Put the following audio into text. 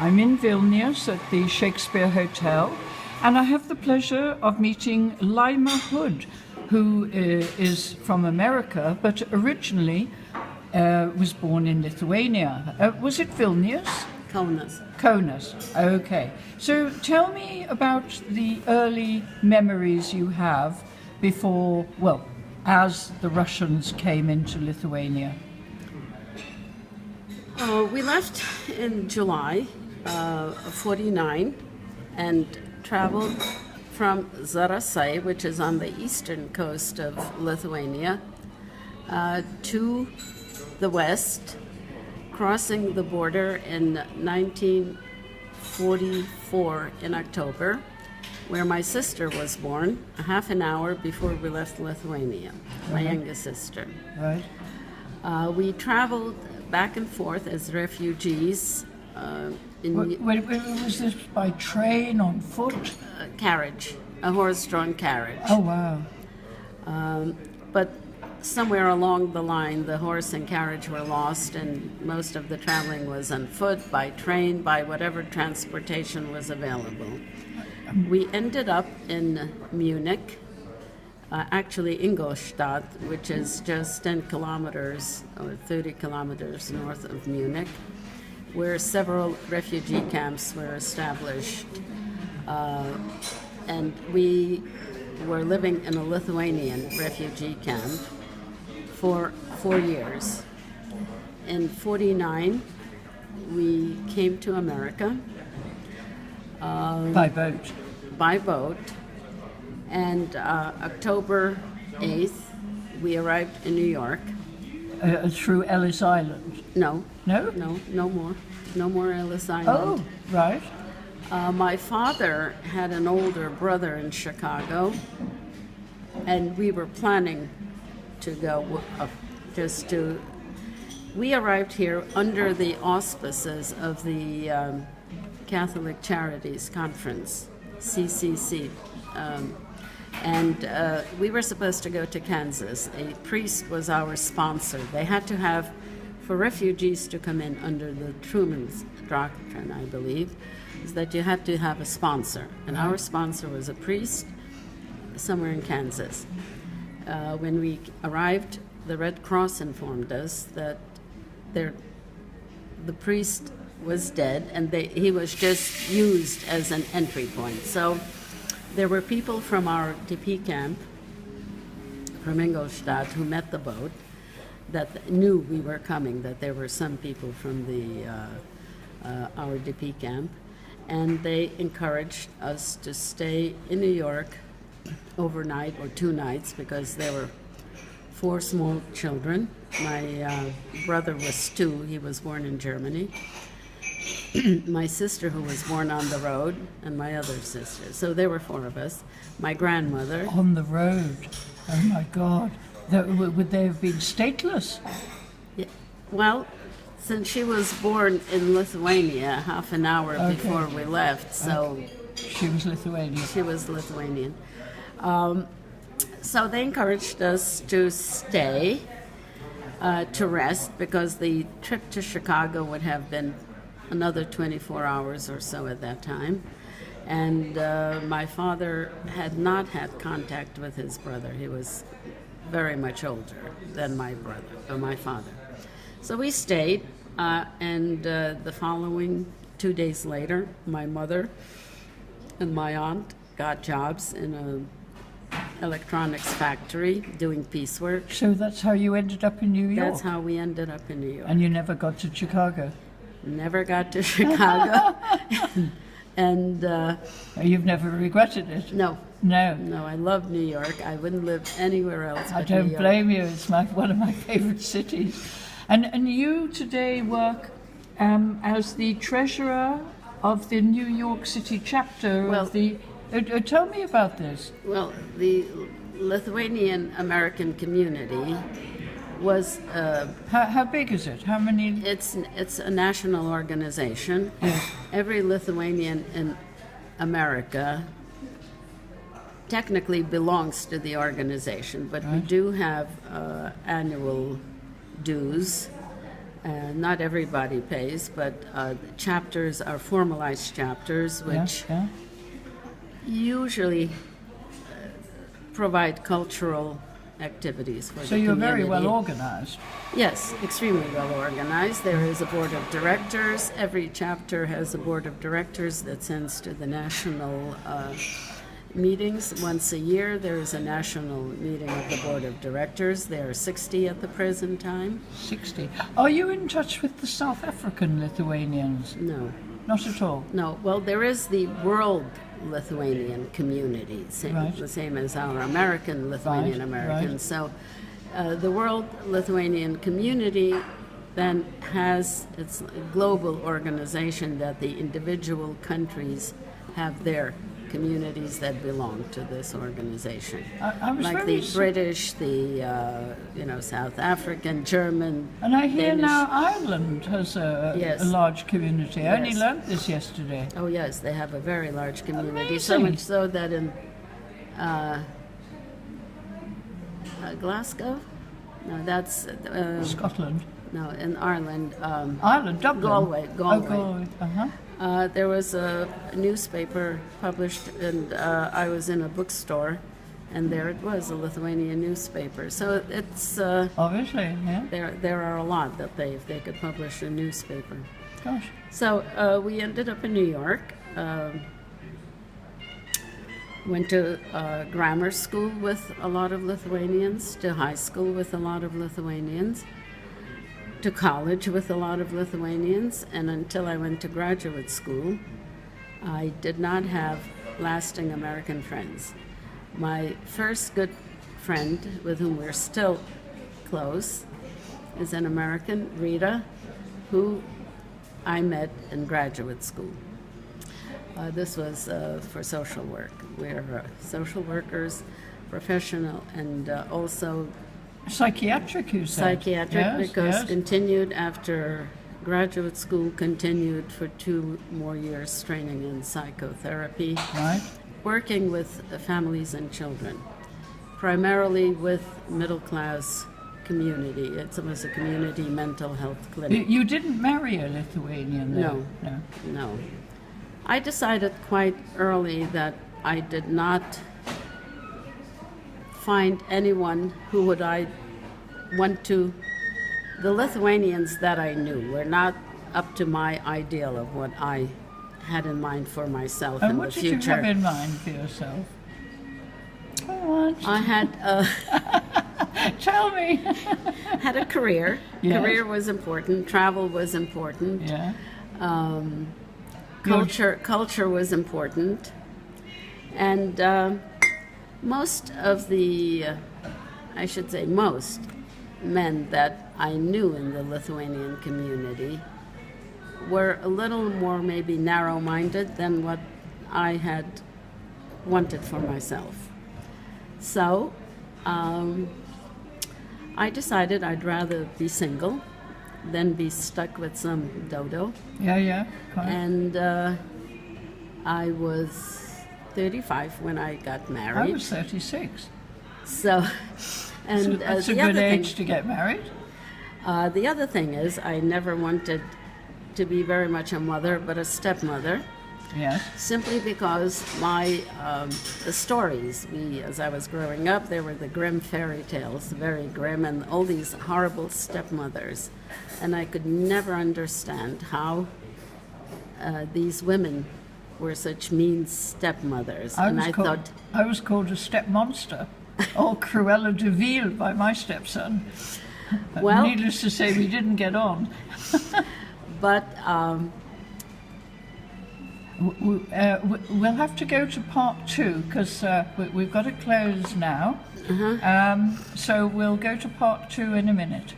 I'm in Vilnius at the Shakespeare Hotel, and I have the pleasure of meeting Laima Hood, who is from America, but originally was born in Lithuania. Was it Vilnius? Kaunas. Kaunas, okay. So tell me about the early memories you have before, well, as the Russians came into Lithuania. We left in July of 49 and traveled from Zarasai, which is on the eastern coast of Lithuania, to the west, crossing the border in 1944 in October, where my sister was born, a half an hour before we left Lithuania, my youngest sister. Right. We traveled back and forth as refugees. Was this by train, on foot? Carriage, a horse-drawn carriage. Oh, wow. But somewhere along the line, the horse and carriage were lost, and most of the traveling was on foot, by train, by whatever transportation was available. We ended up in Munich, actually Ingolstadt, which is just 10 kilometers or 30 kilometers north of Munich, where several refugee camps were established. And we were living in a Lithuanian refugee camp for 4 years. In 49, we came to America. By boat? By boat. And October 8th, we arrived in New York. Through Ellis Island? No. No? No more. No more Ellis Island. Oh, right. My father had an older brother in Chicago, and we were planning to go we arrived here under the auspices of the Catholic Charities Conference, CCC, and we were supposed to go to Kansas. A priest was our sponsor. They had to have, for refugees to come in under the Truman's doctrine, I believe, is that you had to have a sponsor. And our sponsor was a priest somewhere in Kansas. When we arrived, the Red Cross informed us that the priest was dead, and he was just used as an entry point. So there were people from our DP camp, from Ingolstadt, who met the boat, that knew we were coming, that there were some people from our DP camp, and they encouraged us to stay in New York overnight or 2 nights, because there were 4 small children. My brother was 2, he was born in Germany. My sister, who was born on the road, and my other sister. So there were 4 of us. My grandmother. On the road? Oh my God. Would they have been stateless? Yeah. Well, since she was born in Lithuania half an hour before we left, so... She was Lithuanian. She was Lithuanian. So they encouraged us to stay, to rest, because the trip to Chicago would have been another 24 hours or so at that time. And my father had not had contact with his brother. He was very much older than my father. So we stayed, and the following 2 days later, my mother and my aunt got jobs in an electronics factory doing piecework. So that's how you ended up in New York? That's how we ended up in New York. And you never got to Chicago? Never got to Chicago. And you've never regretted it? No. No. No, I love New York. I wouldn't live anywhere else but I don't New York. blame you. It's one of my favorite cities. And you today work as the treasurer of the New York City chapter of the... tell me about this. Well, the Lithuanian American Community was... how big is it? How many... It's a national organization. Yes. Every Lithuanian in America technically belongs to the organization, but we do have annual dues Not everybody pays, but chapters are formalized chapters, which usually provide cultural activities for the community. So you're very well organized. Yes, extremely well organized. There is a board of directors. Every chapter has a board of directors that sends to the national meetings once a year. There is a national meeting of the board of directors. There are 60 at the present time. 60. Are you in touch with the South African Lithuanians? No. Not at all? No. Well, there is the World Lithuanian Community, the same as our American Lithuanian American. Right. So the World Lithuanian Community then has its global organization that the individual countries have their communities that belong to this organization. I was like very the British, the South African, German. And I hear Danish. now Ireland has a large community. I only learnt this yesterday. Oh yes, they have a very large community. Amazing. So much so that in Glasgow, no, that's Scotland. No, in Ireland. Ireland, Dublin. Galway. Oh, Galway. Uh-huh. There was a newspaper published, and I was in a bookstore, and there it was, a Lithuanian newspaper. So it's obviously, yeah. There are a lot that they could publish a newspaper. Gosh. So we ended up in New York. Went to grammar school with a lot of Lithuanians, to high school with a lot of Lithuanians, to college with a lot of Lithuanians, and until I went to graduate school, I did not have lasting American friends. My first good friend, with whom we're still close, is an American, Rita, who I met in graduate school. This was for social work. We're social workers, professional, and also psychiatric, you said? Psychiatric, yes, because yes. Continued after graduate school, continued for 2 more years training in psychotherapy. Right. Working with families and children, primarily with middle-class community. It was a community mental health clinic. You didn't marry a Lithuanian, though? No. I decided quite early that I did not find anyone who would I want to. The Lithuanians that I knew were not up to my ideal of what I had in mind for myself in the future. And what did you have in mind for yourself? Go on. I had tell me. had a career. Yes. Career was important. Travel was important. Yeah. Culture was important, and most of the, I should say, most men that I knew in the Lithuanian community were a little more maybe narrow-minded than what I had wanted for myself. So I decided I'd rather be single than be stuck with some dodo. Yeah. Quite. And I was 35 when I got married. I was 36. So, and that's a the good other age thing, to get married. The other thing is, I never wanted to be very much a mother, but a stepmother. Yes. Simply because the stories, as I was growing up, there were the grim fairy tales, very grim, and all these horrible stepmothers. And I could never understand how these women were such mean stepmothers. I was called a step monster, or Cruella de Vil by my stepson. Well, needless to say, we didn't get on. But we'll have to go to part 2 because we've got to close now. So we'll go to part 2 in a minute.